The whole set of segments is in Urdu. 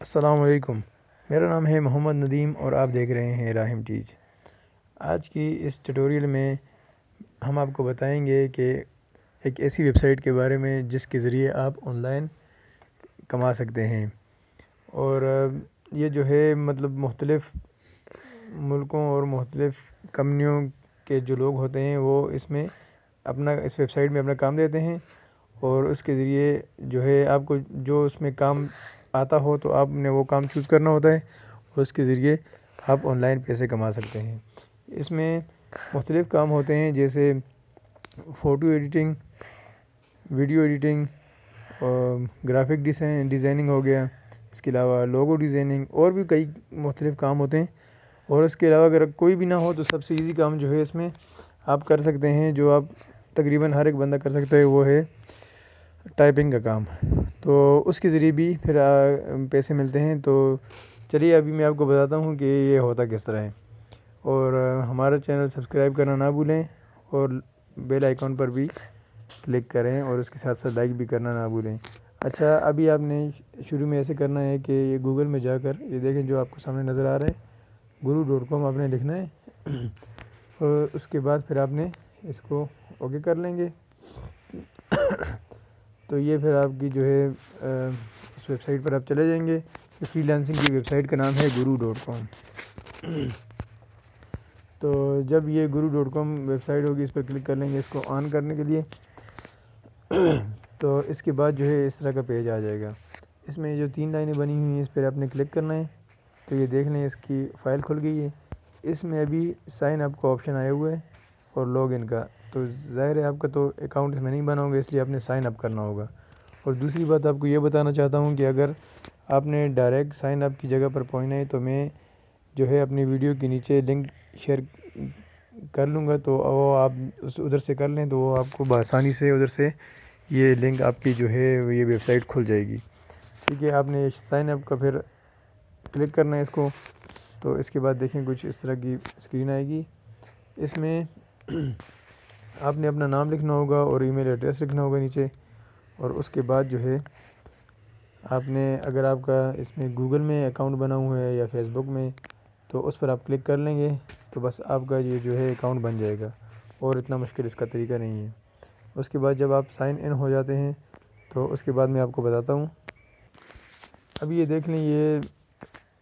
السلام علیکم، میرا نام ہے محمد ندیم اور آپ دیکھ رہے ہیں راہم ٹیچ۔ آج کی اس ٹیوٹوریل میں ہم آپ کو بتائیں گے کہ ایک ایسی ویب سائٹ کے بارے میں جس کے ذریعے آپ آن لائن کما سکتے ہیں، اور یہ جو ہے مختلف ملکوں اور مختلف کمپنیوں کے جو لوگ ہوتے ہیں وہ اس ویب سائٹ میں اپنا کام دیتے ہیں، اور اس کے ذریعے جو ہے آپ کو جو اس میں کام آتا ہو تو آپ نے وہ کام چوز کرنا ہوتا ہے، اور اس کے ذریعے آپ آن لائن پیسے کما سکتے ہیں۔ اس میں مختلف کام ہوتے ہیں، جیسے فوٹو ایڈیٹنگ، ویڈیو ایڈیٹنگ، اور گرافک ڈیزائننگ ہو گیا، اس کے علاوہ لوگو ڈیزائننگ، اور بھی کئی مختلف کام ہوتے ہیں۔ اور اس کے علاوہ اگر کوئی بھی نہ ہو تو سب سے ایزی کام جو ہے اس میں آپ کر سکتے ہیں، جو آپ تقریباً ہر ایک بندہ کر سکتا ہے، وہ ہے ٹائپنگ کا کام۔ تو اس کے ذریعے بھی پھر پیسے ملتے ہیں۔ تو چلیے ابھی میں آپ کو بتاتا ہوں کہ یہ ہوتا کس طرح ہے، اور ہمارا چینل سبسکرائب کرنا نہ بھولیں، اور بیل آئیکن پر بھی کلک کریں، اور اس کے ساتھ ساتھ لائک بھی کرنا نہ بھولیں۔ اچھا، ابھی آپ نے شروع میں ایسے کرنا ہے کہ یہ گوگل میں جا کر یہ دیکھیں جو آپ کو سامنے نظر آ رہا ہے، guru.com آپ نے لکھنا ہے، اور اس کے بعد پھر آپ نے اس کو اوکے کر لیں گے۔ تو یہ پھر آپ کی جو ہے اس ویب سائٹ پر آپ چلے جائیں گے۔ فری لانسنگ کی ویب سائٹ کا نام ہے guru.com۔ تو جب یہ guru.com ویب سائٹ ہوگی اس پر کلک کر لیں گے اس کو آن کرنے کے لیے، تو اس کے بعد جو ہے اس طرح کا پیج آ جائے گا۔ اس میں جو 3 لائنیں بنی ہوئی ہیں اس پر آپ نے کلک کرنا ہے، تو یہ دیکھ لیں اس کی فائل کھل گئی ہے۔ اس میں ابھی سائن اپ کا آپشن آیا ہوا ہے اور لاگ ان کا، تو ظاہر ہے آپ کا تو اکاؤنٹ اس میں نہیں بنا ہوگا، اس لیے آپ نے سائن اپ کرنا ہوگا۔ اور دوسری بات آپ کو یہ بتانا چاہتا ہوں کہ اگر آپ نے ڈائریکٹ سائن اپ کی جگہ پر پہنچنا ہے تو میں جو ہے اپنی ویڈیو کے نیچے لنک شیئر کر لوں گا، تو وہ آپ ادھر سے کر لیں تو وہ آپ کو بآسانی سے ادھر سے یہ لنک آپ کی جو ہے یہ ویب سائٹ کھل جائے گی۔ ٹھیک ہے، آپ نے سائن اپ کا پھر کلک کرنا ہے اس کو، تو اس کے بعد دیکھیں کچھ اس طرح کی اسکرین آئے گی۔ اس میں آپ نے اپنا نام لکھنا ہوگا اور ای میل ایڈریس لکھنا ہوگا نیچے، اور اس کے بعد جو ہے آپ نے اگر آپ کا اس میں گوگل میں اکاؤنٹ بنا ہوا ہے یا فیس بک میں، تو اس پر آپ کلک کر لیں گے تو بس آپ کا یہ جو ہے اکاؤنٹ بن جائے گا، اور اتنا مشکل اس کا طریقہ نہیں ہے۔ اس کے بعد جب آپ سائن ان ہو جاتے ہیں تو اس کے بعد میں آپ کو بتاتا ہوں۔ ابھی یہ دیکھ لیں یہ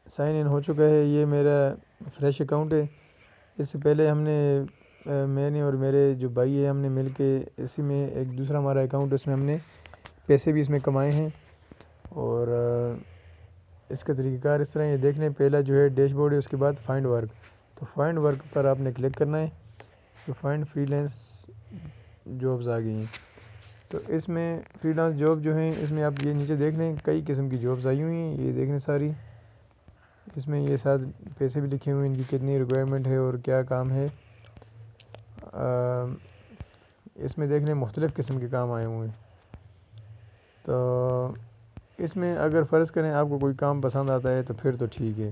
سائن ان ہو چکا ہے، یہ میرا فریش اکاؤنٹ ہے۔ اس سے پہلے میں نے اور میرے جو بھائی ہیں ہم نے مل کے اسی میں ایک دوسرا ہمارا اکاؤنٹ، اس میں ہم نے پیسے بھی اس میں کمائے ہیں، اور اس کا طریقہ کار اس طرح یہ دیکھ لیں۔ پہلا جو ہے ڈیش بورڈ ہے، اس کے بعد فائنڈ ورک، تو فائنڈ ورک پر آپ نے کلک کرنا ہے، تو فائنڈ فری لانس جابز آ گئی ہیں۔ تو اس میں فری لانس جاب جو ہیں اس میں آپ یہ نیچے دیکھ لیں کئی قسم کی جابز آئی ہوئی ہیں، یہ دیکھ لیں ساری۔ اس میں یہ ساتھ پیسے بھی لکھے ہوئے ہیں، ان کی کتنی ریکوائرمنٹ ہے اور کیا کام ہے۔ اس میں دیکھ لیں مختلف قسم کے کام آئے ہوئے ہیں۔ تو اس میں اگر فرض کریں آپ کو کوئی کام پسند آتا ہے تو پھر تو ٹھیک ہے۔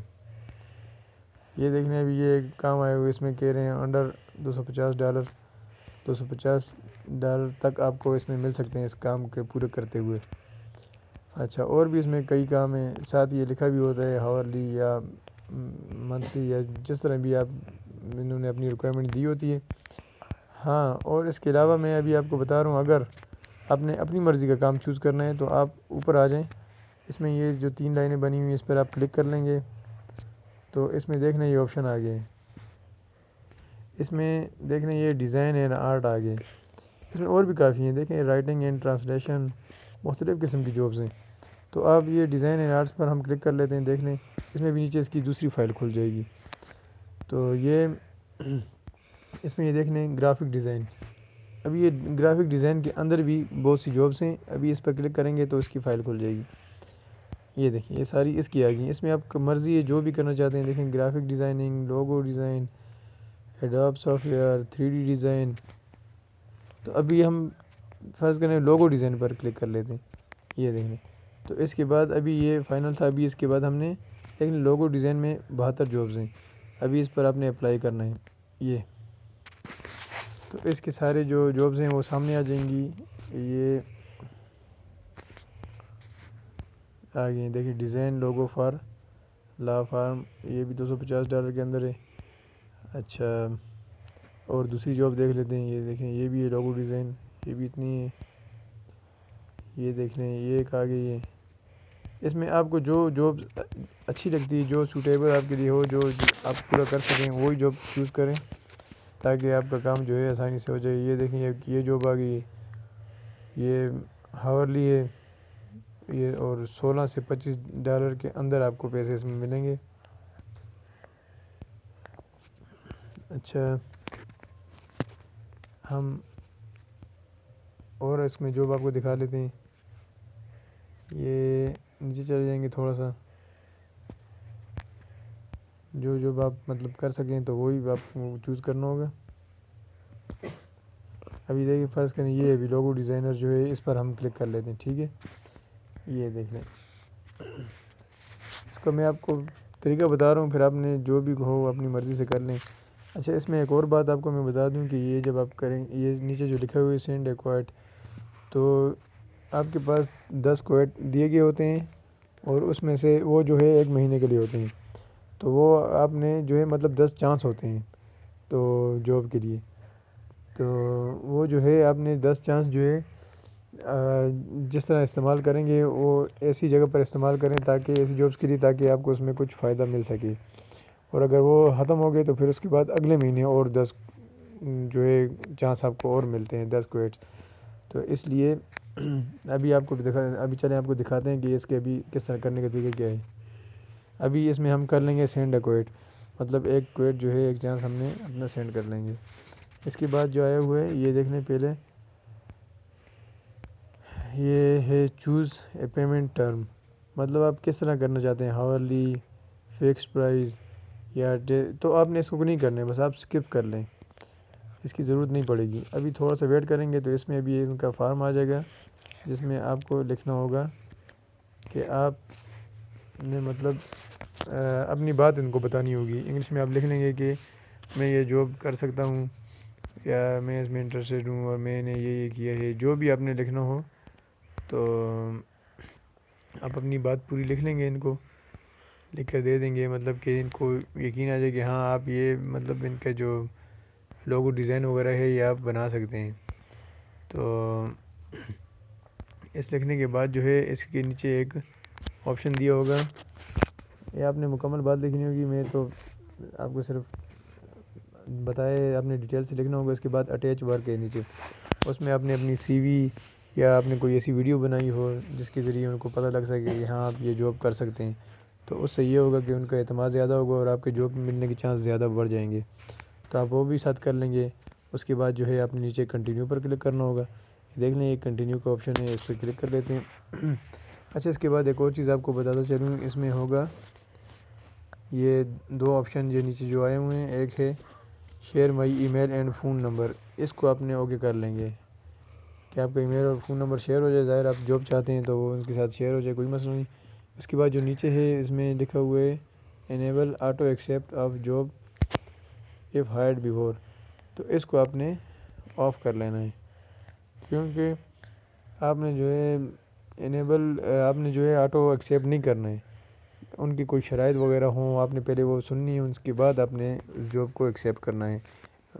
یہ دیکھ لیں ابھی یہ کام آئے ہوئے، اس میں کہہ رہے ہیں انڈر $250 $250 تک آپ کو اس میں مل سکتے ہیں اس کام کے پورے کرتے ہوئے۔ اچھا، اور بھی اس میں کئی کام ہیں، ساتھ یہ لکھا بھی ہوتا ہے ہاورلی یا منتھلی یا جس طرح بھی انہوں نے اپنی ریکوائرمنٹ دی ہوتی ہے۔ ہاں، اور اس کے علاوہ میں ابھی آپ کو بتا رہا ہوں، اگر آپ نے اپنی مرضی کا کام چوز کرنا ہے تو آپ اوپر آ جائیں۔ اس میں یہ جو 3 لائنیں بنی ہوئی ہیں اس پر آپ کلک کر لیں گے، تو اس میں دیکھنا یہ آپشن آ گئے۔ اس میں دیکھنا یہ ڈیزائن اینڈ آرٹ آ گئے۔ اس میں اور بھی کافی ہیں، دیکھیں رائٹنگ اینڈ ٹرانسلیشن، مختلف قسم کی جابز ہیں۔ تو آپ یہ ڈیزائن اینڈ آرٹس پر ہم کلک کر لیتے ہیں، دیکھ لیں اس میں بھی نیچے اس کی دوسری فائل کھل جائے گی۔ تو یہ اس میں یہ دیکھ لیں گرافک ڈیزائن، ابھی یہ گرافک ڈیزائن کے اندر بھی بہت سی جابز ہیں، ابھی اس پر کلک کریں گے تو اس کی فائل کھل جائے گی۔ یہ دیکھیں یہ ساری اس کی آ گئی ہیں، اس میں آپ کا مرضی ہے جو بھی کرنا چاہتے ہیں۔ دیکھیں graphic designing, logo design, Adobe soft where, 3D design. تو ابھی ہم فرض کریں لوگو ڈیزائن پر کلک کر لیتے ہیں، یہ دیکھ لیں۔ تو اس کے بعد ابھی یہ فائنل تھا، ابھی اس کے بعد ہم نے لیکن لوگو ڈیزائن میں 72 جابز ہیں، ابھی اس پر آپ نے اپلائی کرنا ہے یہ۔ تو اس کے سارے جو جابز ہیں وہ سامنے آ جائیں گی۔ آگے دیکھیں design logo for law form, یہ بھی $250 کے اندر ہے۔ اچھا، اور دوسری جاب دیکھ لیتے ہیں، یہ دیکھیں یہ بھی ہے لوگو ڈیزائن، یہ بھی اتنی ہے۔ یہ دیکھ لیں، یہ ایک آگے ہے۔ اس میں آپ کو جو جاب اچھی لگتی ہے، جو سوٹیبل آپ کے لیے ہو، جو آپ پورا کر سکیں، وہی جاب چوز کریں تاکہ آپ کا کام جو ہے آسانی سے ہو جائے۔ یہ دیکھیں یہ جاب آ گئی ہے، یہ ہاورلی ہے، یہ اور $16 سے $25 کے اندر آپ کو پیسے اس میں ملیں گے۔ اچھا، ہم اور اس میں جاب آپ کو دکھا لیتے ہیں۔ یہ نیچے چلے جائیں گے تھوڑا سا، جو جاب آپ مطلب کر سکیں تو وہی آپ کو چوز کرنا ہوگا۔ ابھی دیکھیں فرض کریں یہ ابھی لوگو ڈیزائنر جو ہے اس پر ہم کلک کر لیتے ہیں، ٹھیک ہے۔ یہ دیکھ لیں، اس کا میں آپ کو طریقہ بتا رہا ہوں، پھر آپ نے جو بھی ہو اپنی مرضی سے کر لیں۔ اچھا، اس میں ایک اور بات آپ کو میں بتا دوں کہ یہ جب آپ کریں، یہ نیچے جو لکھا ہوا ہے سینڈ اے کویٹ، تو آپ کے پاس 10 کویٹ دیے گئے ہوتے ہیں، اور اس میں سے وہ جو ہے 1 مہینے کے لیے ہوتے ہیں، تو وہ آپ نے جو ہے مطلب 10 چانس ہوتے ہیں تو جاب کے لیے، تو وہ جو ہے آپ نے 10 چانس جو ہے جس طرح استعمال کریں گے وہ ایسی جگہ پر استعمال کریں تاکہ ایسی جابس کے لیے تاکہ آپ کو اس میں کچھ فائدہ مل سکے، اور اگر وہ ختم ہو گئے تو پھر اس کے بعد اگلے مہینے اور 10 جو ہے چانس آپ کو اور ملتے ہیں، 10 کویٹس۔ تو اس لیے ابھی آپ کو ابھی چلیں آپ کو دکھاتے ہیں کہ اس کے ابھی کس طرح کرنے کا طریقہ کیا ہے۔ ابھی اس میں ہم کر لیں گے سینڈ اے کویٹ، مطلب 1 کویٹ جو ہے 1 چانس ہم نے اپنا سینڈ کر لیں گے۔ اس کے بعد جو آیا ہوا ہے یہ دیکھ لیں پہلے، یہ ہے چوز اے پیمنٹ ٹرم، مطلب آپ کس طرح کرنا چاہتے ہیں، ہاورلی، فکس پرائز یا تو آپ نے اس کو نہیں کرنا ہے، بس آپ سکپ کر لیں، اس کی ضرورت نہیں پڑے گی۔ ابھی تھوڑا سا ویٹ کریں گے تو اس میں ابھی ان کا فارم آ جائے گا جس میں آپ کو لکھنا ہوگا کہ آپ نے مطلب اپنی بات ان کو بتانی ہوگی۔ انگلش میں آپ لکھ لیں گے کہ میں یہ جاب کر سکتا ہوں یا میں اس میں انٹرسٹڈ ہوں اور میں نے یہ کیا ہے، جو بھی آپ نے لکھنا ہو تو آپ اپنی بات پوری لکھ لیں گے، ان کو لکھ کر دے دیں گے، مطلب کہ ان کو یقین آ جائے کہ ہاں آپ یہ مطلب ان کا جو لوگو ڈیزائن وغیرہ ہے یہ آپ بنا سکتے ہیں۔ تو اس لکھنے کے بعد جو ہے اس کے نیچے ایک آپشن دیا ہوگا، یہ آپ نے مکمل بات لکھنی ہوگی، میں تو آپ کو صرف بتائے آپ نے ڈیٹیل سے لکھنا ہوگا۔ اس کے بعد اٹیچ ورک ہے نیچے، اس میں آپ نے اپنی سی وی یا آپ نے کوئی ایسی ویڈیو بنائی ہو جس کے ذریعے ان کو پتہ لگ سکے کہ ہاں آپ یہ جاب کر سکتے ہیں، تو اس سے یہ ہوگا کہ ان کا اعتماد زیادہ ہوگا اور آپ کے جاب ملنے کے چانس زیادہ بڑھ جائیں گے، تو آپ وہ بھی ساتھ کر لیں گے۔ اس کے بعد جو ہے آپ نے نیچے کنٹینیو پر کلک کرنا ہوگا، دیکھ لیں یہ کنٹینیو کا آپشن ہے، اس پہ کلک کر لیتے ہیں۔ اچھا، اس کے بعد ایک اور چیز آپ کو بتاتا چلوں، اس میں ہوگا یہ 2 آپشن جو نیچے جو آئے ہوئے ہیں، ایک ہے share my email and phone number, اس کو آپ نے اوکے کر لیں گے کہ آپ کا ای میل اور فون نمبر شیئر ہو جائے، ظاہر آپ جاب چاہتے ہیں تو وہ ان کے ساتھ شیئر ہو جائے، کوئی مسئلہ نہیں۔ اس کے بعد جو نیچے ہے اس میں لکھا ہوا ہے enable auto accept of job if hired before, تو اس کو آپ نے آف کر لینا ہے، کیونکہ آپ نے جو ہے آپ نے جو ہے آٹو ایکسیپٹ نہیں کرنا ہے، ان کی کوئی شرائط وغیرہ ہوں آپ نے پہلے وہ سننی ہے، اس کے بعد آپ نے جاب کو ایکسیپٹ کرنا ہے۔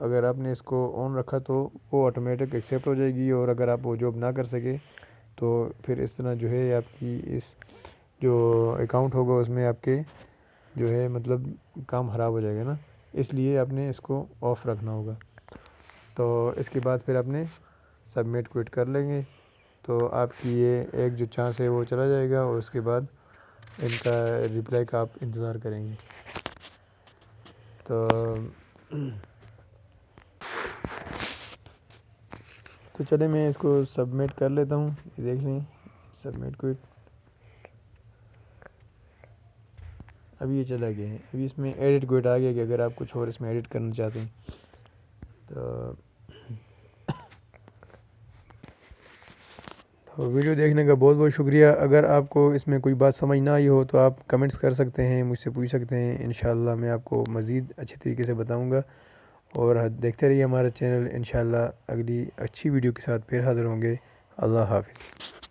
اگر آپ نے اس کو آن رکھا تو وہ آٹومیٹک ایکسیپٹ ہو جائے گی، اور اگر آپ وہ جاب نہ کر سکے تو پھر اس طرح جو ہے آپ کی اس جو اکاؤنٹ ہوگا اس میں آپ کے جو ہے مطلب کام خراب ہو جائے گا نا، اس لیے آپ نے اس کو آف رکھنا ہوگا۔ تو اس کے بعد پھر آپ نے سبمٹ کوئٹ کر لیں گے تو آپ کی یہ ایک جو چانس ہے وہ چلا جائے گا، اور اس کے بعد ان کا رپلائی کا آپ انتظار کریں گے۔ تو چلیں میں اس کو سبمٹ کر لیتا ہوں، یہ دیکھ لیں سبمٹ کوئٹ، ابھی یہ چلا گیا ہے۔ ابھی اس میں ایڈٹ کوئٹ آ گیا کہ اگر آپ کچھ اور اس میں ایڈٹ کرنا چاہتے ہیں تو ویڈیو دیکھنے کا بہت بہت شکریہ۔ اگر آپ کو اس میں کوئی بات سمجھ نہ آئی ہو تو آپ کمنٹس کر سکتے ہیں، مجھ سے پوچھ سکتے ہیں، انشاءاللہ میں آپ کو مزید اچھے طریقے سے بتاؤں گا، اور دیکھتے رہیے ہمارا چینل، انشاءاللہ اگلی اچھی ویڈیو کے ساتھ پھر حاضر ہوں گے۔ اللہ حافظ۔